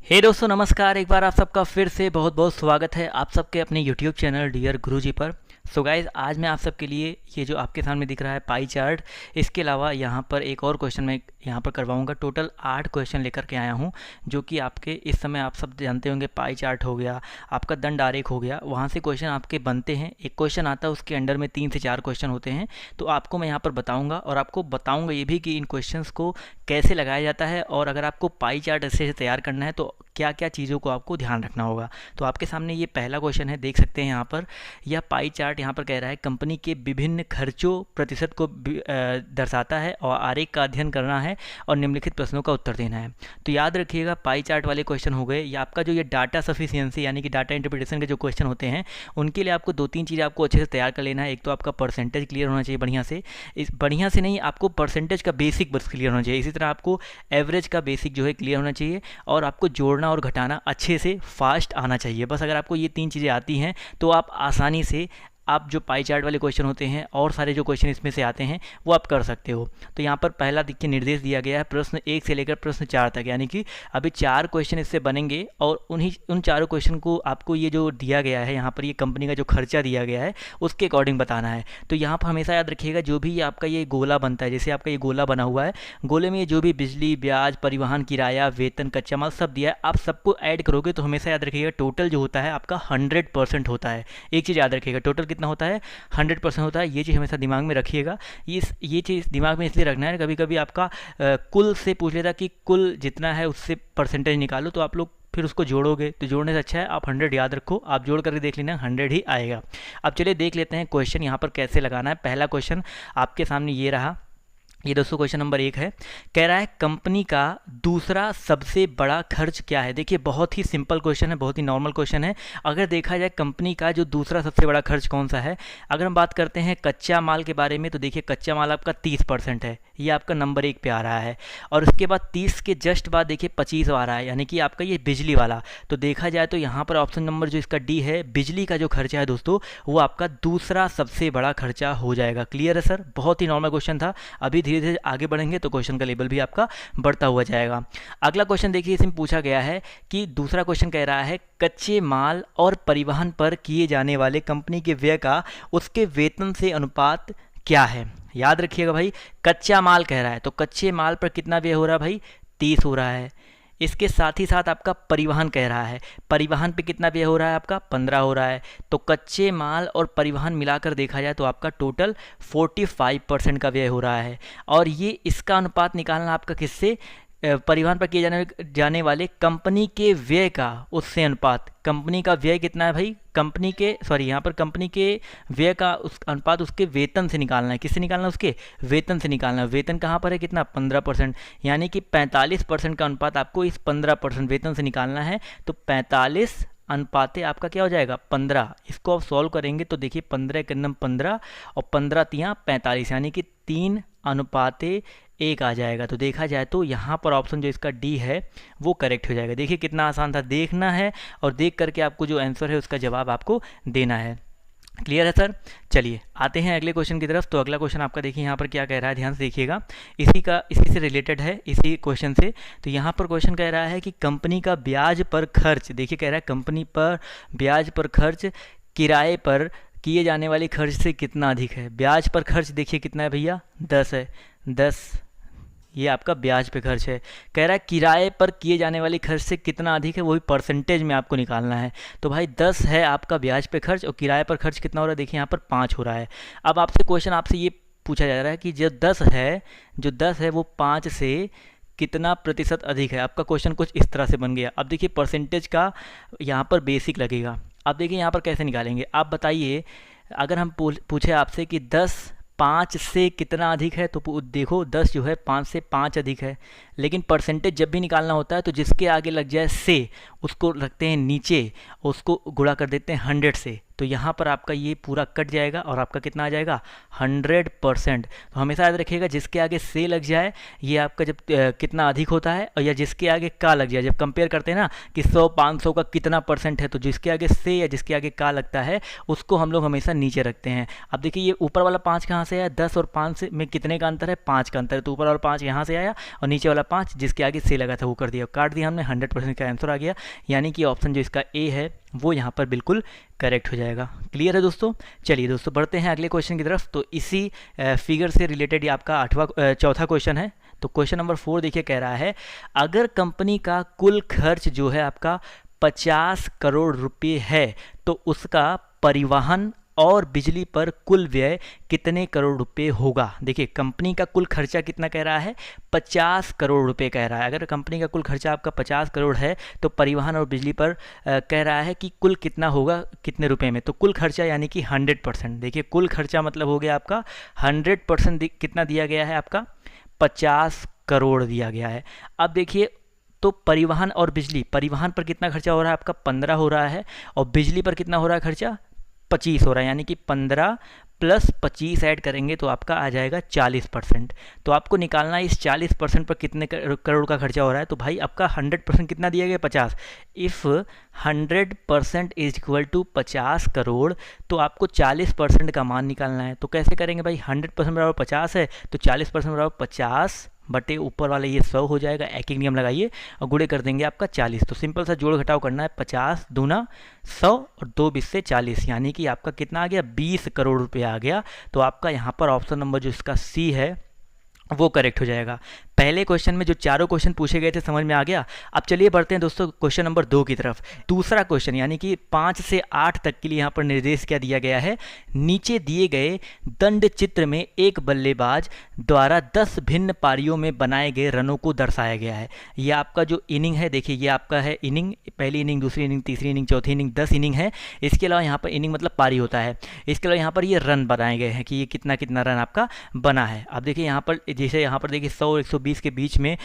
हे दोस्तों नमस्कार। एक बार आप सबका फिर से बहुत बहुत स्वागत है आप सबके अपने यूट्यूब चैनल डियर गुरुजी पर। सो गाइज़, आज मैं आप सबके लिए ये जो आपके सामने दिख रहा है पाई चार्ट, इसके अलावा यहाँ पर एक और क्वेश्चन मैं यहाँ पर करवाऊँगा। टोटल 8 क्वेश्चन लेकर के आया हूँ, जो कि आपके इस समय आप सब जानते होंगे। पाई चार्ट हो गया, आपका दंड आरेख हो गया, वहाँ से क्वेश्चन आपके बनते हैं। एक क्वेश्चन आता है, उसके अंडर में 3 से 4 क्वेश्चन होते हैं। तो आपको मैं यहाँ पर बताऊँगा और आपको बताऊँगा ये भी कि इन क्वेश्चंस को कैसे लगाया जाता है, और अगर आपको पाई चार्ट अच्छे से तैयार करना है तो क्या क्या चीज़ों को आपको ध्यान रखना होगा। तो आपके सामने ये पहला क्वेश्चन है, देख सकते हैं यहाँ पर। यह पाई चार्ट यहाँ पर कह रहा है कंपनी के विभिन्न खर्चों प्रतिशत को दर्शाता है और आरेख का अध्ययन करना है और निम्नलिखित प्रश्नों का उत्तर देना है। तो याद रखिएगा, पाई चार्ट वाले क्वेश्चन हो गए। या आपका जो ये डाटा सफिशिएंसी यानी कि डाटा इंटरप्रिटेशन के जो क्वेश्चन होते हैं, उनके लिए आपको 2-3 चीज़ें आपको अच्छे से तैयार कर लेना है। एक तो आपका परसेंटेज क्लियर होना चाहिए बढ़िया से, इस बढ़िया से नहीं, आपको परसेंटेज का बेसिक बस क्लियर होना चाहिए। इसी तरह आपको एवरेज का बेसिक जो है क्लियर होना चाहिए, और आपको जोड़ना और घटाना अच्छे से फास्ट आना चाहिए। बस अगर आपको ये 3 चीज़ें आती हैं तो आप आसानी से आप जो पाई चार्ट वाले क्वेश्चन होते हैं और सारे जो क्वेश्चन इसमें से आते हैं वो आप कर सकते हो। तो यहाँ पर पहला देखिए निर्देश दिया गया है प्रश्न 1 से लेकर प्रश्न 4 तक, यानी कि अभी 4 क्वेश्चन इससे बनेंगे, और उन चारों क्वेश्चन को आपको ये जो दिया गया है यहाँ पर, ये कंपनी का जो खर्चा दिया गया है उसके अकॉर्डिंग बताना है। तो यहाँ पर हमेशा याद रखिएगा, जो भी आपका ये गोला बनता है, जैसे आपका ये गोला बना हुआ है, गोले में ये जो भी बिजली, ब्याज, परिवहन, किराया, वेतन, कच्चा माल सब दिया है, आप सबको ऐड करोगे तो हमेशा याद रखिएगा टोटल जो होता है आपका 100% होता है। एक चीज़ याद रखिएगा, टोटल कितना होता है? 100% होता है। ये चीज़ हमेशा दिमाग में रखिएगा। ये चीज़ दिमाग में इसलिए रखना है, कभी कभी आपका कुल से पूछ लेता कि कुल जितना है उससे परसेंटेज निकालो, तो आप लोग फिर उसको जोड़ोगे, तो जोड़ने से अच्छा है आप 100 याद रखो। आप जोड़ करके देख लेना, 100 ही आएगा। अब चलिए देख लेते हैं क्वेश्चन यहाँ पर कैसे लगाना है। पहला क्वेश्चन आपके सामने ये रहा। ये दोस्तों क्वेश्चन नंबर 1 है, कह रहा है कंपनी का दूसरा सबसे बड़ा खर्च क्या है। देखिए बहुत ही सिंपल क्वेश्चन है, बहुत ही नॉर्मल क्वेश्चन है। अगर देखा जाए कंपनी का जो दूसरा सबसे बड़ा खर्च कौन सा है, अगर हम बात करते हैं कच्चा माल के बारे में, तो देखिए कच्चा माल आपका 30% है, ये आपका नंबर 1 पे आ रहा है। और उसके बाद 30 के जस्ट बाद देखिए 25 आ रहा है, यानी कि आपका ये बिजली वाला। तो देखा जाए तो यहाँ पर ऑप्शन नंबर जो इसका डी है, बिजली का जो खर्चा है दोस्तों, वो आपका दूसरा सबसे बड़ा खर्चा हो जाएगा। क्लियर है सर? बहुत ही नॉर्मल क्वेश्चन था। अभी धीरे धीरे आगे बढ़ेंगे तो क्वेश्चन का लेवल भी आपका बढ़ता हुआ जाएगा। अगला क्वेश्चन देखिए, इसमें पूछा गया है कि दूसरा क्वेश्चन कह रहा है कच्चे माल और परिवहन पर किए जाने वाले कंपनी के व्यय का उसके वेतन से अनुपात क्या है। याद रखिएगा भाई, कच्चा माल कह रहा है तो कच्चे माल पर कितना व्यय हो रहा है भाई? 30 हो रहा है। इसके साथ ही साथ आपका परिवहन कह रहा है, परिवहन पे कितना व्यय हो रहा है आपका? 15 हो रहा है। तो कच्चे माल और परिवहन मिलाकर देखा जाए तो आपका टोटल 45% का व्यय हो रहा है। और ये इसका अनुपात निकालना आपका किससे? परिवहन पर किए जाने वाले कंपनी के व्यय का उससे अनुपात। कंपनी का व्यय कितना है भाई? यहाँ पर कंपनी के व्यय का उस अनुपात उसके वेतन से निकालना है। किससे निकालना है? उसके वेतन से निकालना है। वेतन कहाँ पर है? कितना? 15%, यानी कि 45% का अनुपात आपको इस 15% वेतन से निकालना है। तो 45 अनुपाते आपका क्या हो जाएगा? 15। इसको आप सॉल्व करेंगे तो देखिए 15 के नम 15 और 15 तियाँ 45, यानी कि 3:1 आ जाएगा। तो देखा जाए तो यहाँ पर ऑप्शन जो इसका डी है वो करेक्ट हो जाएगा। देखिए कितना आसान था, देखना है और देख करके आपको जो आंसर है उसका जवाब आपको देना है। क्लियर है सर? चलिए आते हैं अगले क्वेश्चन की तरफ। तो अगला क्वेश्चन आपका देखिए यहाँ पर क्या कह रहा है, ध्यान से देखिएगा। इसी से रिलेटेड है, इसी क्वेश्चन से। तो यहाँ पर क्वेश्चन कह रहा है कि कंपनी का ब्याज पर खर्च, देखिए कह रहा है कंपनी पर ब्याज पर खर्च किराए पर किए जाने वाले खर्च से कितना अधिक है। ब्याज पर खर्च देखिए कितना है भैया? 10 है। 10 ये आपका ब्याज पे खर्च है। कह रहा है किराए पर किए जाने वाले खर्च से कितना अधिक है, वही परसेंटेज में आपको निकालना है। तो भाई 10 है आपका ब्याज पे खर्च, और किराए पर खर्च कितना हो रहा है? देखिए यहाँ पर 5 हो रहा है। अब आपसे ये पूछा जा रहा है कि जो 10 है वो 5 से कितना प्रतिशत अधिक है। आपका क्वेश्चन कुछ इस तरह से बन गया। अब देखिए परसेंटेज का यहाँ पर बेसिक लगेगा। अब देखिए यहाँ पर कैसे निकालेंगे, आप बताइए। अगर हम पूछे आपसे कि 10 5 से कितना अधिक है, तो देखो 10 जो है 5 से 5 अधिक है। लेकिन परसेंटेज जब भी निकालना होता है तो जिसके आगे लग जाए से, उसको रखते हैं नीचे, उसको गुणा कर देते हैं 100 से। तो यहाँ पर आपका ये पूरा कट जाएगा और आपका कितना आ जाएगा 100%। तो हमेशा याद रखिएगा जिसके आगे से लग जाए ये आपका जब कितना अधिक होता है, और या जिसके आगे का लग जाए, जब कंपेयर करते हैं ना कि 100-500 का कितना परसेंट है, तो जिसके आगे से या जिसके आगे का लगता है उसको हम लोग हमेशा नीचे रखते हैं। अब देखिए ये ऊपर वाला 5 कहाँ से आया, 10 और 5 से में कितने का अंतर है, 5 का अंतर है, तो ऊपर वाला 5 यहाँ से आया और नीचे वाला 5 जिसके आगे से लगा था वो कर दिया, काट दिया हमने, 100% का आंसर आ गया। यानी कि ऑप्शन जो इसका ए है वो यहाँ पर बिल्कुल करेक्ट हो जाएगा। क्लियर है दोस्तों। चलिए दोस्तों बढ़ते हैं अगले क्वेश्चन की तरफ। तो इसी फिगर से रिलेटेड ये आपका चौथा क्वेश्चन है। तो क्वेश्चन नंबर 4 देखिए कह रहा है, अगर कंपनी का कुल खर्च जो है आपका 50 करोड़ रुपए है तो उसका परिवहन और बिजली पर कुल व्यय कितने करोड़ रुपए होगा। देखिए कंपनी का कुल खर्चा कितना कह रहा है, 50 करोड़ रुपए कह रहा है। अगर कंपनी का कुल खर्चा आपका 50 करोड़ है तो परिवहन और बिजली पर कह रहा है कि कुल कितना होगा, कितने रुपए में। तो कुल खर्चा यानी कि 100%। देखिए कुल खर्चा मतलब हो गया आपका 100% कितना दिया गया है, आपका 50 करोड़ दिया गया है। अब देखिए तो परिवहन और बिजली, परिवहन पर कितना खर्चा हो रहा है आपका 15 हो रहा है, और बिजली पर कितना हो रहा है खर्चा 25 हो रहा है, यानी कि 15 प्लस 25 ऐड करेंगे तो आपका आ जाएगा 40%। तो आपको निकालना है इस 40% पर कितने करोड़ का खर्चा हो रहा है। तो भाई आपका 100% कितना दिया गया 50। If 100% is equal to 50 crore तो आपको 40% का मान निकालना है। तो कैसे करेंगे भाई, 100% बराबर 50 है तो 40% बराबर 50 बटे ऊपर वाले ये 100 हो जाएगा। एक नियम लगाइए और गुणे कर देंगे आपका 40। तो सिंपल सा जोड़ घटाव करना है, 50 दूना 100 और 2 20 से 40, यानी कि आपका कितना आ गया 20 करोड़ रुपए आ गया। तो आपका यहाँ पर ऑप्शन नंबर जो इसका सी है वो करेक्ट हो जाएगा। पहले क्वेश्चन में जो चारों क्वेश्चन पूछे गए थे समझ में आ गया। अब चलिए बढ़ते हैं दोस्तों क्वेश्चन नंबर 2 की तरफ। दूसरा क्वेश्चन यानी कि 5 से 8 तक के लिए यहाँ पर निर्देश क्या दिया गया है, नीचे दिए गए दंड चित्र में एक बल्लेबाज द्वारा 10 भिन्न पारियों में बनाए गए रनों को दर्शाया गया है। ये आपका जो इनिंग है, देखिए ये आपका है इनिंग, पहली इनिंग, दूसरी इनिंग, तीसरी इनिंग, चौथी इनिंग, 10 इनिंग है। इसके अलावा यहाँ पर इनिंग मतलब पारी होता है। इसके अलावा यहाँ पर ये रन बनाए गए हैं कि ये कितना कितना रन आपका बना है। अब देखिए यहाँ पर जैसे यहाँ पर देखिए 100 और 120 के बीच में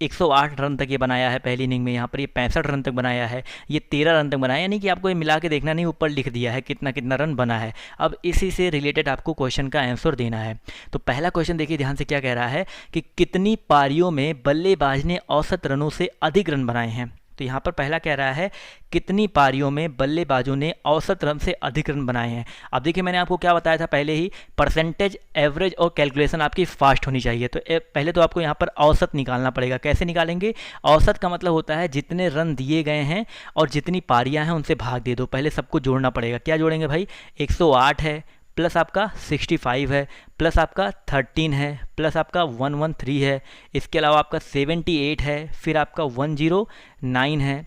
108 रन तक ये बनाया है पहली इनिंग में। यहाँ पर ये 65 रन तक बनाया है, ये 13 रन तक बनाया, यानी कि आपको ये मिला के देखना नहीं, ऊपर लिख दिया है कितना कितना रन बना है। अब इसी से रिलेटेड आपको क्वेश्चन का आंसर देना है। तो पहला क्वेश्चन देखिए ध्यान से क्या कह रहा है कि कितनी पारियों में बल्लेबाज ने औसत रनों से अधिक रन बनाए हैं। तो यहाँ पर पहला कह रहा है कितनी पारियों में बल्लेबाजों ने औसत रन से अधिक रन बनाए हैं। अब देखिए मैंने आपको क्या बताया था पहले ही, परसेंटेज, एवरेज और कैलकुलेशन आपकी फास्ट होनी चाहिए। तो पहले तो आपको यहाँ पर औसत निकालना पड़ेगा। कैसे निकालेंगे, औसत का मतलब होता है जितने रन दिए गए हैं और जितनी पारियाँ हैं उनसे भाग दे दो। पहले सबको जोड़ना पड़ेगा। क्या जोड़ेंगे भाई, 108 है प्लस आपका 65 है प्लस आपका 13 है प्लस आपका 113 है, इसके अलावा आपका 78 है, फिर आपका 109 है,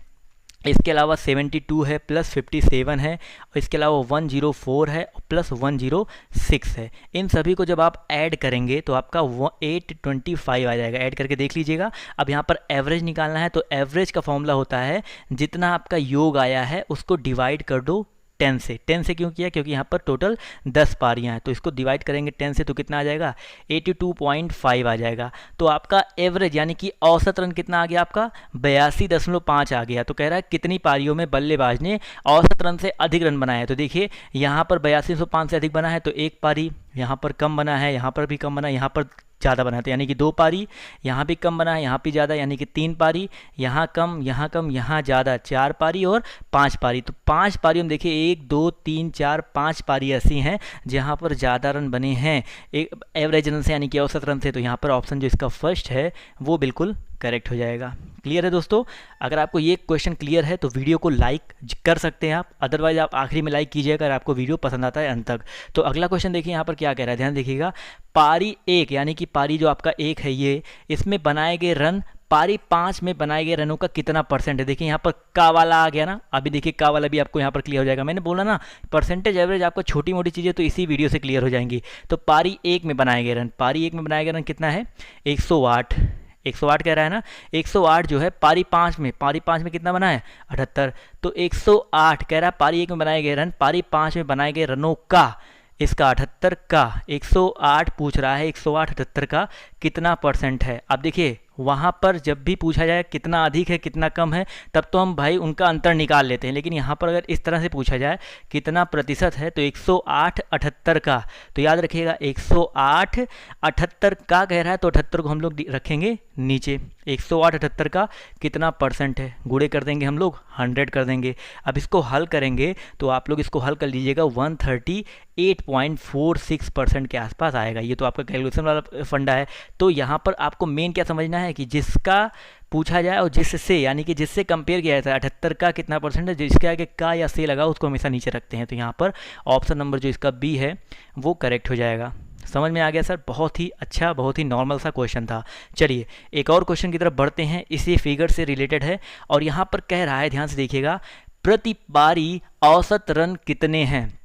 इसके अलावा 72 है प्लस 57 है, और इसके अलावा 104 है प्लस 106 है। इन सभी को जब आप ऐड करेंगे तो आपका 825 आ जाएगा। ऐड करके देख लीजिएगा। अब यहाँ पर एवरेज निकालना है, तो एवरेज का फॉर्मूला होता है जितना आपका योग आया है उसको डिवाइड कर दो 10 से। 10 से क्यों किया, क्योंकि यहाँ पर टोटल 10 पारियाँ हैं, तो इसको डिवाइड करेंगे 10 से तो कितना आ जाएगा 82.5 आ जाएगा। तो आपका एवरेज यानी कि औसत रन कितना आ गया आपका 82.5 आ गया। तो कह रहा है कितनी पारियों में बल्लेबाज ने औसत रन से अधिक रन बनाए हैं। तो देखिए यहाँ पर 8205 से अधिक बना है तो एक पारी, यहाँ पर कम बना है, यहाँ पर भी कम बना है, यहाँ पर ज़्यादा बना है तो यानी कि 2 पारी, यहाँ भी कम बना है, यहाँ भी ज़्यादा यानी कि 3 पारी, यहाँ कम, यहाँ ज़्यादा 4 पारी और 5 पारी। तो 5 पारी हम देखिए 1 2 3 4 5 पारी ऐसी हैं जहाँ पर ज़्यादा रन बने हैं एक एवरेज रन से यानी कि औसत रन से। तो यहाँ पर ऑप्शन जो इसका फर्स्ट है वो बिल्कुल करेक्ट हो जाएगा। क्लियर है दोस्तों। अगर आपको ये क्वेश्चन क्लियर है तो वीडियो को लाइक कर सकते हैं आप, अदरवाइज आप आखिरी में लाइक कीजिए अगर आपको वीडियो पसंद आता है अंत तक। तो अगला क्वेश्चन देखिए यहाँ पर क्या कह रहा है, ध्यान देखिएगा। पारी 1 यानी कि पारी जो आपका 1 है ये, इसमें बनाए गए रन पारी 5 में बनाए गए रनों का कितना परसेंट है। देखिए यहाँ पर का वाला आ गया ना, अभी देखिए का वाला भी आपको यहाँ पर क्लियर हो जाएगा। मैंने बोला ना परसेंटेज एवरेज आपको छोटी मोटी चीज़ें तो इसी वीडियो से क्लियर हो जाएंगी। तो पारी 1 में बनाए गए रन, पारी 1 में बनाए गए रन कितना है 108, 108 कह रहा है ना। 108 जो है पारी 5 में, पारी 5 में कितना बना है 78। तो 108 कह रहा है पारी 1 में बनाए गए रन, पारी 5 में बनाए गए रनों का, इसका 78 का 108 पूछ रहा है, 108 78 का कितना परसेंट है। अब देखिए वहाँ पर जब भी पूछा जाए कितना अधिक है कितना कम है, तब तो हम भाई उनका अंतर निकाल लेते हैं, लेकिन यहाँ पर अगर इस तरह से पूछा जाए कितना प्रतिशत है, तो 108 78 का, तो याद रखिएगा 108 78 का कह रहा है, तो 78 को हम लोग रखेंगे नीचे। 108 78 का कितना परसेंट है, गुणे कर देंगे हम लोग 100 कर देंगे। अब इसको हल करेंगे तो आप लोग इसको हल कर लीजिएगा, 138.46% के आसपास आएगा। ये तो आपका कैलकुलेशन वाला फंडा है। तो यहाँ पर आपको मेन क्या समझना है कि जिसका पूछा जाए और जिससे, यानी कि जिससे कंपेयर किया जाता है 78 का कितना परसेंट है, जिसके आगे का या से लगा उसको हमेशा नीचे रखते हैं। तो यहाँ पर ऑप्शन नंबर जो इसका बी है वो करेक्ट हो जाएगा। समझ में आ गया सर? बहुत ही अच्छा, बहुत ही नॉर्मल सा क्वेश्चन था। चलिए एक और क्वेश्चन की तरफ बढ़ते हैं, इसी फिगर से रिलेटेड है और यहाँ पर कह रहा है, ध्यान से देखिएगा, प्रति पारी औसत रन कितने हैं।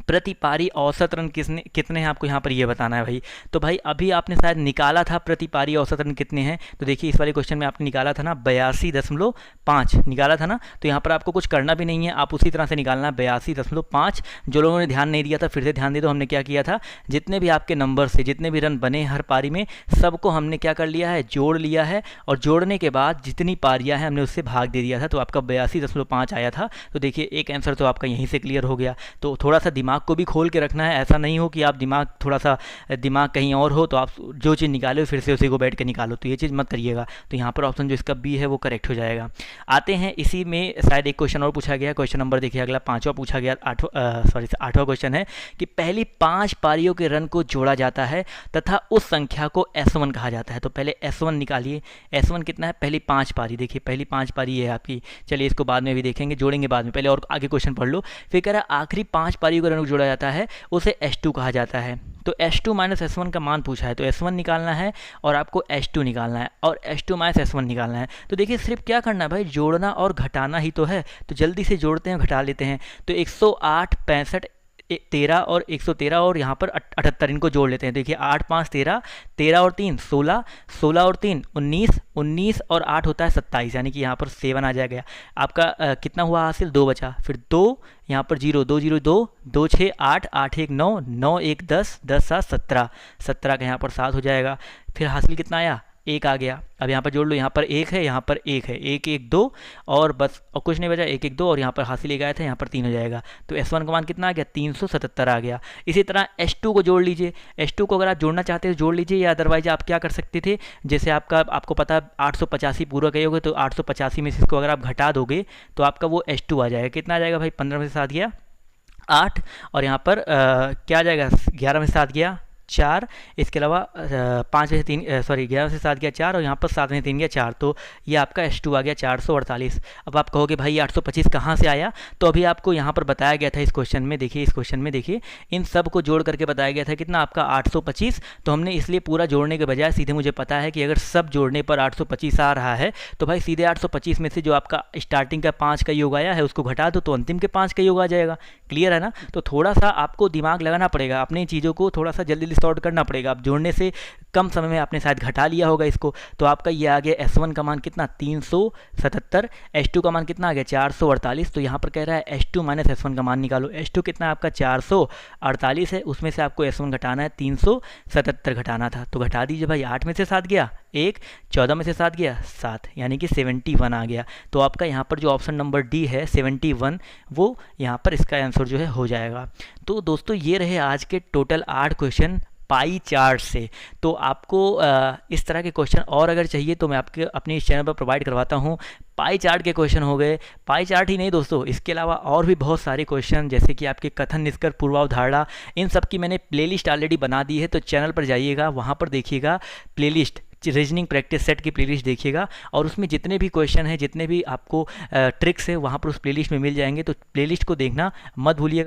प्रति पारी औसत रन कितने हैं आपको यहाँ पर ये बताना है भाई। तो भाई अभी आपने शायद निकाला था प्रति पारी औसत रन कितने हैं, तो देखिए इस वाले क्वेश्चन में आपने निकाला था ना 82.5 निकाला था ना। तो यहाँ पर आपको कुछ करना भी नहीं है, आप उसी तरह से निकालना 82.5। जो लोगों ने ध्यान नहीं दिया था फिर से ध्यान दे दो। हमने क्या किया था, जितने भी आपके नंबर से जितने भी रन बने हर पारी में, सबको हमने क्या कर लिया है, जोड़ लिया है, और जोड़ने के बाद जितनी पारियाँ हैं हमने उससे भाग दे दिया था, तो आपका 82.5 आया था। तो देखिए एक आंसर तो आपका यहीं से क्लियर हो गया। तो थोड़ा सा दिमाग को भी खोल के रखना है, ऐसा नहीं हो कि आप थोड़ा सा दिमाग कहीं और हो तो आप जो चीज़ निकालो फिर से उसी को बैठ के निकालो, तो ये चीज़ मत करिएगा। तो यहाँ पर ऑप्शन जो इसका बी है वो करेक्ट हो जाएगा। आते हैं इसी में शायद एक क्वेश्चन और पूछा गया, क्वेश्चन नंबर देखिए अगला 5वां पूछा गया, 8वां क्वेश्चन है कि पहली 5 पारियों के रन को जोड़ा जाता है तथा उस संख्या को S1 कहा जाता है। तो पहले S1 निकालिए, S1 कितना है, पहली 5 पारी। देखिए पहली 5 पारी है आपकी, चलिए इसको बाद में भी देखेंगे, जोड़ेंगे बाद में, पहले और आगे क्वेश्चन पढ़ लो। फिर कह रहा है आखिरी 5 पारियों के रन को जोड़ा जाता है उसे S2 कहा जाता है। तो S2 माइनस S1 का मान पूछा है, तो S1 निकालना है और आपको S2 निकालना है, और S2 माइनस S1 निकालना है। तो देखिए सिर्फ क्या करना है भाई, जोड़ना और घटाना ही तो है। तो जल्दी से जोड़ते हैं, घटा लेते हैं। तो 108 65 13 और 113 और यहाँ पर 78 इनको जोड़ लेते हैं। देखिए 8 5 13, 13 और 3 16, 16 और 3 19, 19 और 8 होता है 27, यानी कि यहाँ पर 7 आ जाएगा आपका। कितना हुआ हासिल, 2 बचा, फिर 2 यहाँ पर 0 2 0 2 2 6 8 8 1 9 9 1 10 10 7 17, 17 का यहाँ पर 7 हो जाएगा। फिर हासिल कितना आया, 1 आ गया। अब यहाँ पर जोड़ लो, यहाँ पर 1 है, यहाँ पर 1 है, 1 1 2 और बस और कुछ नहीं बचा, 1 1 2 और यहाँ पर हासिल 1 आया था, यहाँ पर 3 हो जाएगा। तो S1 का मान कितना आ गया, 377 आ गया। इसी तरह S2 को जोड़ लीजिए, S2 को अगर आप जोड़ना चाहते हैं जोड़ लीजिए, या अदरवाइज आप क्या कर सकते थे, जैसे आपको पता है 885 पूरा कहे होगे, तो 885 में से इसको अगर आप घटा दोगे तो आपका वो S2 आ जाएगा। कितना आ जाएगा भाई, 15 में से 7 गया 8, और यहाँ पर क्या आ जाएगा, 11 में से 7 गया 4, इसके अलावा 5 में से 3 11 से 7 गया 4, और यहाँ पर 7 में से 3 गया 4, तो ये आपका S2 आ गया 448। अब आप कहोगे भाई 825 कहाँ से आया, तो अभी आपको यहाँ पर बताया गया था इस क्वेश्चन में। देखिए इस क्वेश्चन में देखिए इन सब को जोड़ करके बताया गया था कितना आपका 825। तो हमने इसलिए पूरा जोड़ने के बजाय सीधे, मुझे पता है कि अगर सब जोड़ने पर 825 आ रहा है तो भाई सीधे 825 में से जो आपका स्टार्टिंग का 5 का योग आया है उसको घटा दो, तो अंतिम के 5 का योग आ जाएगा। क्लियर है ना? तो थोड़ा सा आपको दिमाग लगाना पड़ेगा, अपनी चीज़ों को थोड़ा सा जल्दी सॉर्ट करना पड़ेगा। अब जोड़ने से कम समय में आपने शायद घटा लिया होगा इसको, तो आपका ये आ गया S1 का मान कितना 377, S2 का मान कितना आ गया 448। तो यहाँ पर कह रहा है S2 माइनस S1 का मान निकालो। S2 कितना आपका 448 है, उसमें से आपको S1 घटाना है 377 घटाना था, तो घटा दीजिए भाई। 8 में से 7 गया 1, 14 में से 7 गया 7, यानी कि 71 आ गया। तो आपका यहाँ पर जो ऑप्शन नंबर डी है 71, वो यहाँ पर इसका आंसर जो है हो जाएगा। तो दोस्तों ये रहे आज के टोटल 8 क्वेश्चन पाई चार्ट से। तो आपको इस तरह के क्वेश्चन और अगर चाहिए तो मैं आपके अपने इस चैनल पर प्रोवाइड करवाता हूँ। पाई चार्ट के क्वेश्चन हो गए, पाई चार्ट ही नहीं दोस्तों, इसके अलावा और भी बहुत सारे क्वेश्चन जैसे कि आपके कथन निष्कर्ष पूर्वावधारणा, इन सब की मैंने प्लेलिस्ट ऑलरेडी बना दी है। तो चैनल पर जाइएगा, वहाँ पर देखिएगा प्लेलिस्ट, रीजनिंग प्रैक्टिस सेट की प्लेलिस्ट देखिएगा, और उसमें जितने भी क्वेश्चन हैं, जितने भी आपको ट्रिक्स है, वहाँ पर उस प्लेलिस्ट में मिल जाएंगे। तो प्लेलिस्ट को देखना मत भूलिएगा।